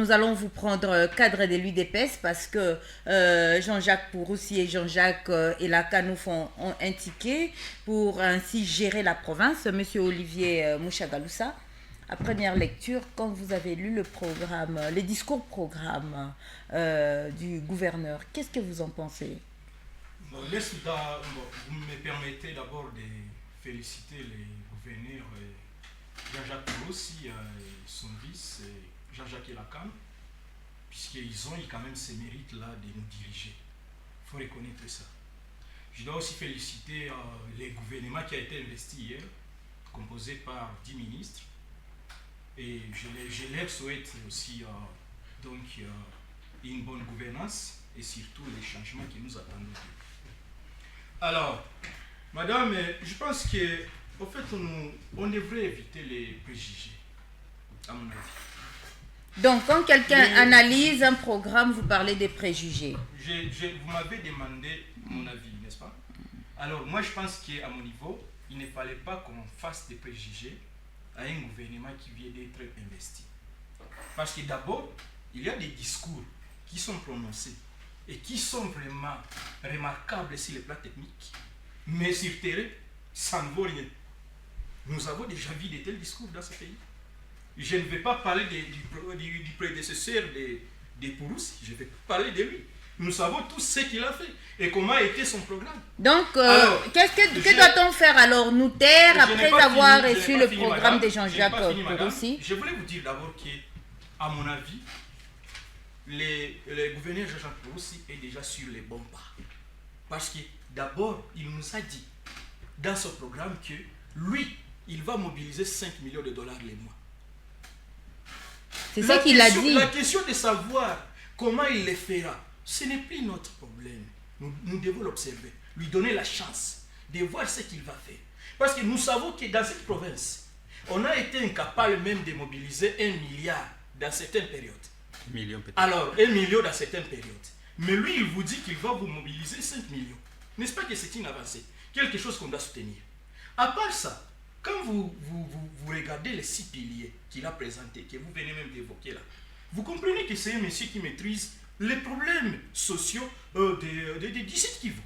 nous allons vous prendre cadre de l'UDPS parce que Jean-Jacques Pouroussi et Jean-Jacques Elaka nous ont un ticket pour ainsi gérer la province. Monsieur Olivier Mouchagaloussa, à première lecture, quand vous avez lu le programme, les discours-programmes du gouverneur, qu'est-ce que vous en pensez? Vous me permettez d'abord de féliciter les gouverneurs Jean-Jacques Pouroussi et son vice Jean-Jacques Elakam, puisqu'ils ont eu quand même ces mérites-là de nous diriger. Il faut reconnaître ça. Je dois aussi féliciter les gouvernements qui a été investi hier, composé par 10 ministres. Et je leur souhaite aussi une bonne gouvernance et surtout les changements qui nous attendent. Alors, madame, je pense que au fait, on devrait éviter les préjugés, à mon avis. Donc, quand quelqu'un analyse un programme, vous parlez des préjugés. Vous m'avez demandé mon avis, n'est-ce pas? Alors, moi, je pense qu'à mon niveau, il ne fallait pas qu'on fasse des préjugés à un gouvernement qui vient d'être investi. Parce que d'abord, il y a des discours qui sont prononcés et qui sont vraiment remarquables sur le plan technique, mais sur terrain, ça ne vaut rien. Nous avons déjà vu de tels discours dans ce pays. Je ne vais pas parler du prédécesseur de Pouroussi, je vais parler de lui. Nous savons tous ce qu'il a fait et comment a été son programme. Donc, que doit-on faire alors? Nous taire après avoir reçu le programme de Jean-Jacques Pouroussi? Je voulais vous dire d'abord qu'à mon avis, le gouverneur Jean-Jacques Pouroussi est déjà sur les bons pas. Parce que d'abord, il nous a dit dans ce programme que lui, il va mobiliser 5 millions de dollars les mois. C'est ce qu'il a dit. La question de savoir comment il le fera, ce n'est plus notre problème. Nous devons l'observer, lui donner la chance de voir ce qu'il va faire. Parce que nous savons que dans cette province, on a été incapable même de mobiliser 1 milliard dans certaines périodes. 1 million peut-être. Alors, 1 million dans certaines périodes. Mais lui, il vous dit qu'il va vous mobiliser 5 millions. N'est-ce pas que c'est une avancée? Quelque chose qu'on doit soutenir. À part ça, quand vous regardez les 6 piliers qu'il a présentés, que vous venez même d'évoquer là, vous comprenez que c'est un monsieur qui maîtrise les problèmes sociaux des 17 Kivu.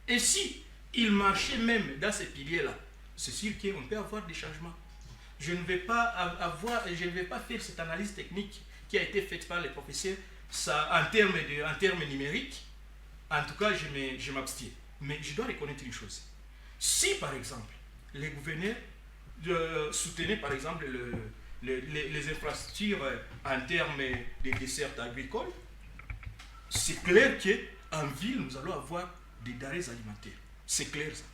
Et si il marchait même dans ces piliers-là, c'est sûr qu'on peut avoir des changements. Je ne vais pas faire cette analyse technique qui a été faite par les professeurs en termes numériques. En tout cas, je m'abstiens. Mais je dois reconnaître une chose. Si, par exemple, les gouverneurs soutenaient, par exemple, les infrastructures en termes de dessertes agricoles, c'est clair qu'en ville, nous allons avoir des denrées alimentaires. C'est clair ça.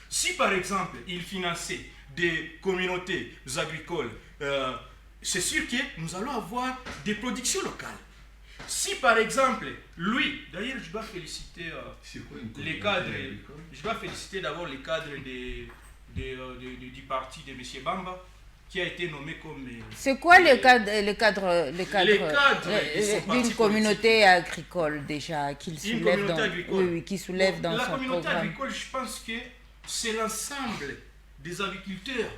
Si, par exemple, ils finançaient des communautés agricoles, c'est sûr que nous allons avoir des productions locales. Si par exemple, lui, d'ailleurs je dois féliciter les cadres, je dois féliciter d'abord les cadres du parti de M. Bamba, qui a été nommé comme... C'est quoi les cadres d'une communauté agricole déjà qu'il soulève qui soulève dans son programme? La communauté agricole, je pense que c'est l'ensemble des agriculteurs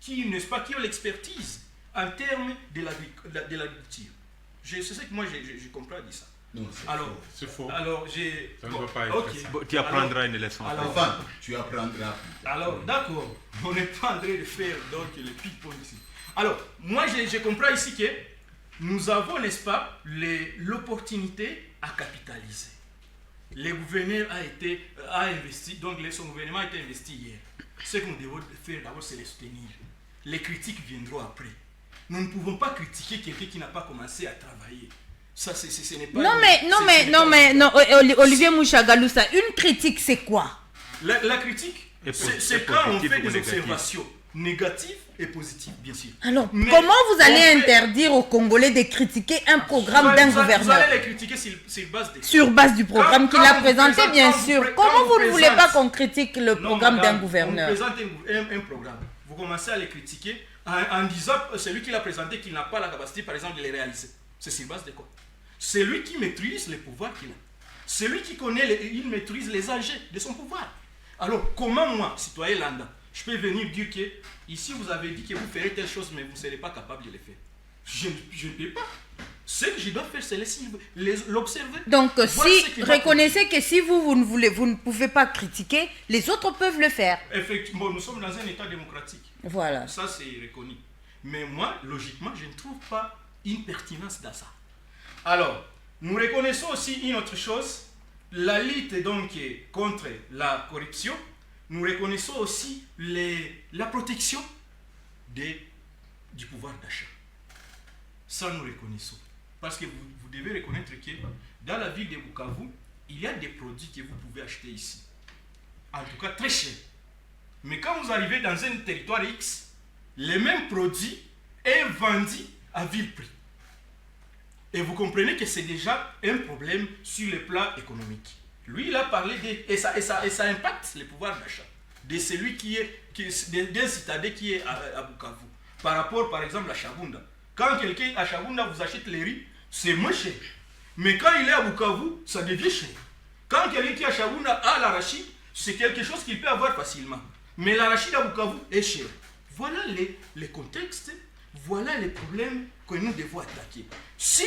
qui, n'est-ce pas, qui ont l'expertise en termes de l'agriculture. C'est ce que moi je comprends de ça. Non, c'est faux. Alors, ça ne va pas être ça. Tu apprendras une leçon. Enfin, tu apprendras. Alors, d'accord, on n'est pas en train de faire donc le ping-pong ici. Alors, moi je comprends ici que nous avons, n'est-ce pas, l'opportunité à capitaliser. Le gouverneur a investi, donc son gouvernement a été investi hier. Ce que nous devons faire d'abord, c'est les soutenir. Les critiques viendront après. Nous ne pouvons pas critiquer quelqu'un qui n'a pas commencé à travailler. Ça, ce n'est pas... Non, Olivier Mouchagaloussa, une critique, c'est quoi? La critique, c'est quand on fait des observations négatives et positives, bien sûr. Alors, comment vous allez interdire aux Congolais de critiquer un programme d'un gouverneur? Vous allez les critiquer sur base du programme qu'il a présenté, bien sûr. Comment vous ne voulez pas qu'on critique le programme d'un gouverneur? On présente un programme. Vous commencez à les critiquer en disant celui qui l'a présenté qu'il n'a pas la capacité, par exemple, de les réaliser. C'est sur base de quoi? C'est lui qui maîtrise les pouvoirs qu'il a. C'est lui qui connaît, il maîtrise les âgés de son pouvoir. Alors, comment moi, citoyen lambda, je peux venir dire que ici vous avez dit que vous ferez telle chose, mais vous ne serez pas capable de le faire? Je ne peux pas. Ce que je dois faire, c'est l'observer. Donc, reconnaissez que si vous ne pouvez pas critiquer, les autres peuvent le faire. Effectivement, nous sommes dans un État démocratique. Voilà. Ça, c'est reconnu. Mais moi, logiquement, je ne trouve pas une pertinence dans ça. Alors, nous reconnaissons aussi une autre chose, la lutte donc contre la corruption. Nous reconnaissons aussi la protection du pouvoir d'achat. Ça, nous reconnaissons. Parce que vous devez reconnaître que dans la ville de Bukavu, il y a des produits que vous pouvez acheter ici. En tout cas, très chers. Mais quand vous arrivez dans un territoire X, les mêmes produits est vendu à vil prix. Et vous comprenez que c'est déjà un problème sur le plan économique. Lui, il a parlé et ça impacte le pouvoir d'achat de celui d'un citadin qui est à Bukavu. Par rapport, par exemple, à Chabunda. Quand quelqu'un à Chabunda vous achète les riz, c'est moins cher. Mais quand il est à Bukavu, ça devient cher. Quand quelqu'un qui est à Chabunda a l'arachide, c'est quelque chose qu'il peut avoir facilement. Mais l'arachide à Bukavu est cher. Voilà les contextes, voilà les problèmes que nous devons attaquer. Si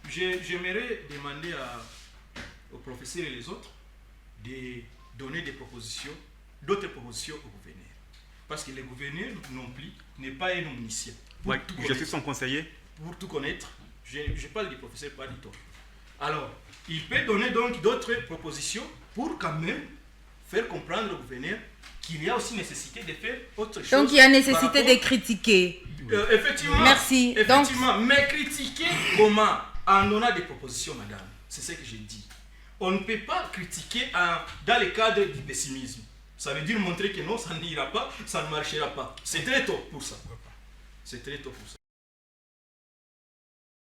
j'aimerais demander aux professeurs et les autres de donner d'autres propositions au gouverneur. Parce que le gouverneur non plus n'est pas un omniscient. Ouais, je suis son conseiller. Pour tout connaître, je parle du professeur, pas du tout. Alors, il peut donner donc d'autres propositions pour quand même faire comprendre au gouverneur qu'il y a aussi nécessité de faire autre chose. Donc il y a nécessité de critiquer. Effectivement. Merci. Effectivement, mais critiquer comment? En donnant des propositions, madame. C'est ce que j'ai dit. On ne peut pas critiquer dans le cadre du pessimisme. Ça veut dire montrer que non, ça n'ira pas, ça ne marchera pas. C'est très tôt pour ça. C'est très tôt pour ça.